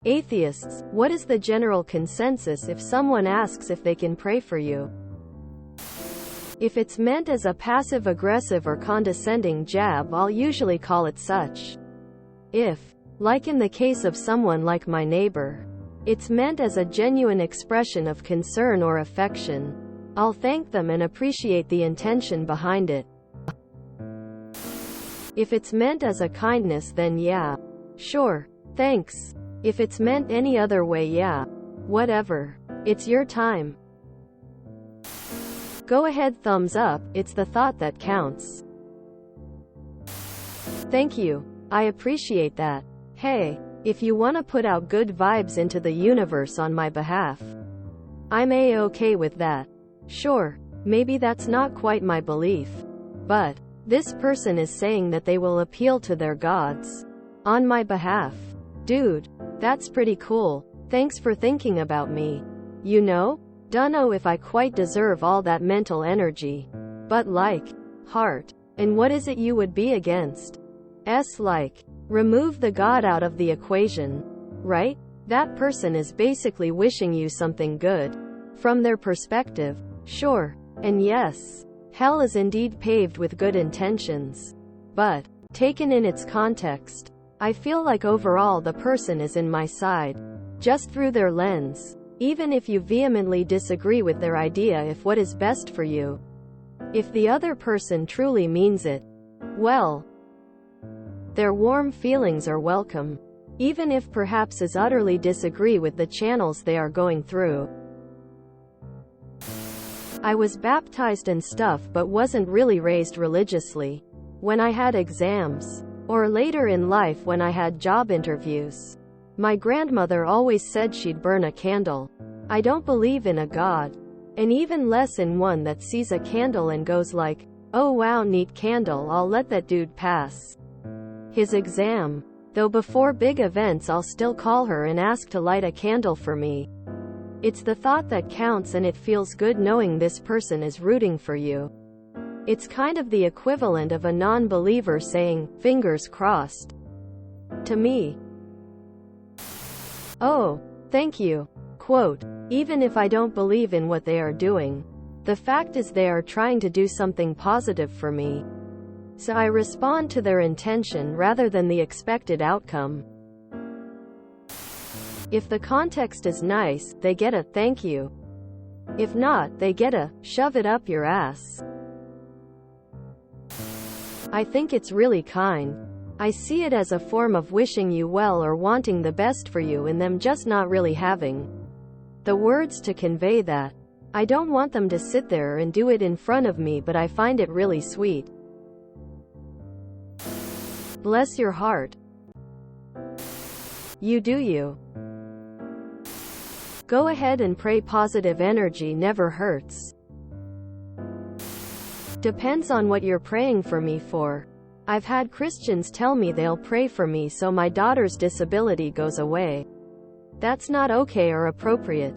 Atheists, what is the general consensus if someone asks if they can pray for you? If it's meant as a passive-aggressive or condescending jab, I'll usually call it such. If, like in the case of someone like my neighbor, it's meant as a genuine expression of concern or affection, I'll thank them and appreciate the intention behind it. If it's meant as a kindness, then yeah, sure, thanks. If it's meant any other way, yeah, whatever. It's your time. Go ahead, thumbs up, it's the thought that counts. Thank you. I appreciate that. Hey, if you want to put out good vibes into the universe on my behalf, I'm A-okay with that. Sure, maybe that's not quite my belief, but this person is saying that they will appeal to their gods on my behalf. Dude, that's pretty cool. Thanks for thinking about me. You know, dunno if I quite deserve all that mental energy, but like, heart. And what is it you would be against? Like, remove the God out of the equation, right? That person is basically wishing you something good. From their perspective, sure. And yes, hell is indeed paved with good intentions. But, taken in its context, I feel like overall the person is in my side, just through their lens. Even if you vehemently disagree with their idea if what is best for you. If the other person truly means it, well, their warm feelings are welcome, even if perhaps as utterly disagree with the channels they are going through. I was baptized and stuff but wasn't really raised religiously. When I had exams, or later in life when I had job interviews, my grandmother always said she'd burn a candle. I don't believe in a God, and even less in one that sees a candle and goes like, oh wow, neat candle, I'll let that dude pass his exam. Though before big events I'll still call her and ask to light a candle for me. It's the thought that counts, and it feels good knowing this person is rooting for you. It's kind of the equivalent of a non-believer saying, fingers crossed, to me. Oh, thank you. Quote, even if I don't believe in what they are doing, the fact is they are trying to do something positive for me. So I respond to their intention rather than the expected outcome. If the context is nice, they get a thank you. If not, they get a shove it up your ass. I think it's really kind. I see it as a form of wishing you well or wanting the best for you and them just not really having the words to convey that. I don't want them to sit there and do it in front of me, but I find it really sweet. Bless your heart. You do you. Go ahead and pray. Positive energy never hurts. Depends on what you're praying for me for. I've had Christians tell me they'll pray for me so my daughter's disability goes away. That's not okay or appropriate.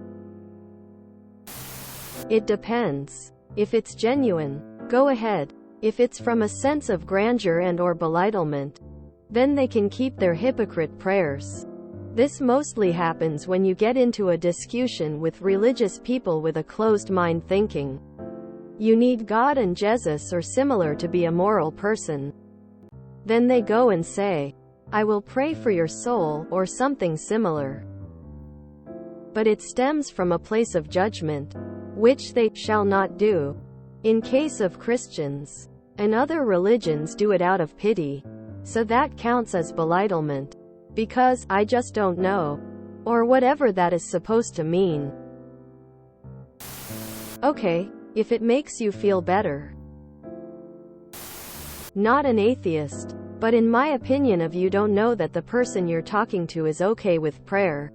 It depends. If it's genuine, go ahead. If it's from a sense of grandeur and or belittlement, then they can keep their hypocrite prayers. This mostly happens when you get into a discussion with religious people with a closed mind thinking you need God and Jesus or similar to be a moral person. Then they go and say, I will pray for your soul, or something similar. But it stems from a place of judgment, which they shall not do. In case of Christians and other religions, do it out of pity. So that counts as belittlement. Because, I just don't know. Or whatever that is supposed to mean. Okay, if it makes you feel better. Not an atheist, but in my opinion, if you don't know that the person you're talking to is okay with prayer,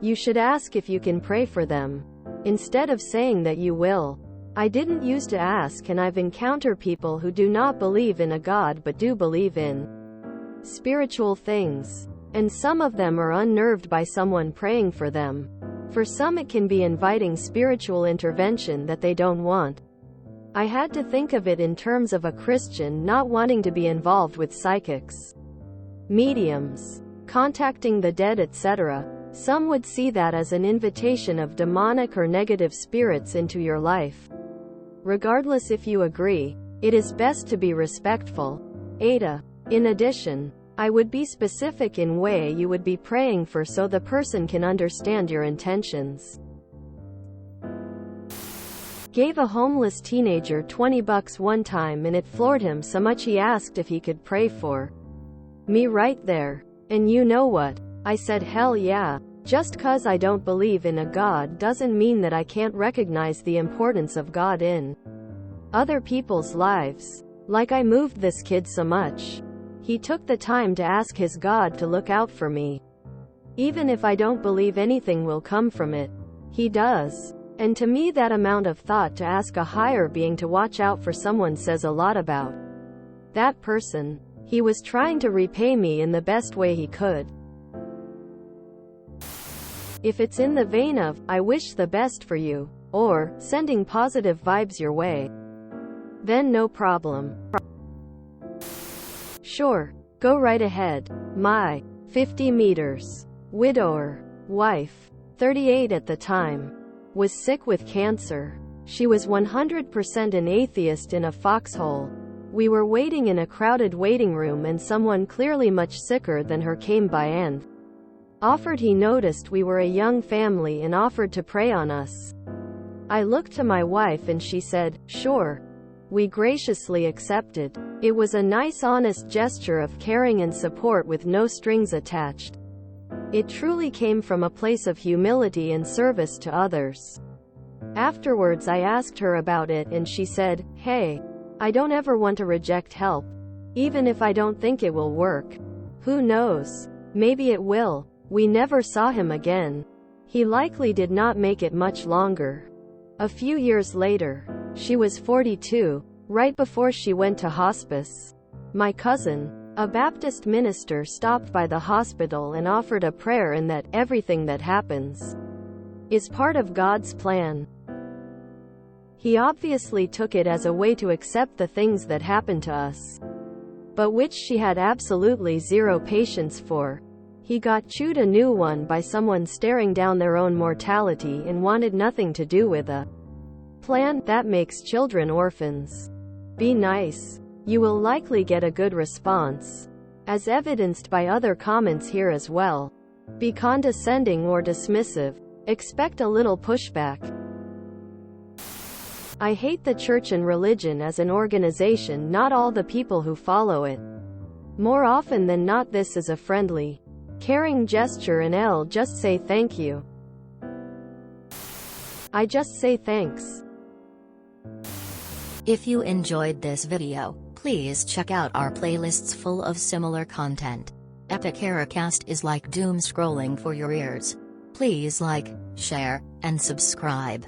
you should ask if you can pray for them, instead of saying that you will. I didn't used to ask, and I've encountered people who do not believe in a God but do believe in spiritual things. And some of them are unnerved by someone praying for them. For some it can be inviting spiritual intervention that they don't want. I had to think of it in terms of a Christian not wanting to be involved with psychics, mediums, contacting the dead, etc. Some would see that as an invitation of demonic or negative spirits into your life. Regardless if you agree, it is best to be respectful. Ada. In addition, I would be specific in way you would be praying for so the person can understand your intentions. Gave a homeless teenager $20 one time and it floored him so much he asked if he could pray for me right there. And you know what? I said hell yeah. Just 'cause I don't believe in a God doesn't mean that I can't recognize the importance of God in other people's lives. Like I moved this kid so much. He took the time to ask his God to look out for me. Even if I don't believe anything will come from it, he does. And to me that amount of thought to ask a higher being to watch out for someone says a lot about that person. He was trying to repay me in the best way he could. If it's in the vein of, I wish the best for you, or, sending positive vibes your way, then no problem. Sure, go right ahead. My 50 meters. Widower. Wife. 38 at the time. Was sick with cancer. She was 100% an atheist in a foxhole. We were waiting in a crowded waiting room and someone clearly much sicker than her came by and offered. He noticed we were a young family and offered to pray on us. I looked to my wife and she said, sure. We graciously accepted. It was a nice honest gesture of caring and support with no strings attached. It truly came from a place of humility and service to others. Afterwards I asked her about it and she said, hey, I don't ever want to reject help. Even if I don't think it will work. Who knows? Maybe it will. We never saw him again. He likely did not make it much longer. A few years later, she was 42, right before she went to hospice. My cousin, a Baptist minister, stopped by the hospital and offered a prayer in that everything that happens is part of God's plan. He obviously took it as a way to accept the things that happen to us, but which she had absolutely zero patience for. He got chewed a new one by someone staring down their own mortality and wanted nothing to do with a plan that makes children orphans. Be nice. You will likely get a good response, as evidenced by other comments here as well. Be condescending or dismissive. Expect a little pushback. I hate the church and religion as an organization, not all the people who follow it. More often than not this is a friendly, caring gesture and I'll just say thank you. I just say thanks. If you enjoyed this video, please check out our playlists full of similar content. TooAfraidToAsk is like doom scrolling for your ears. Please like, share, and subscribe.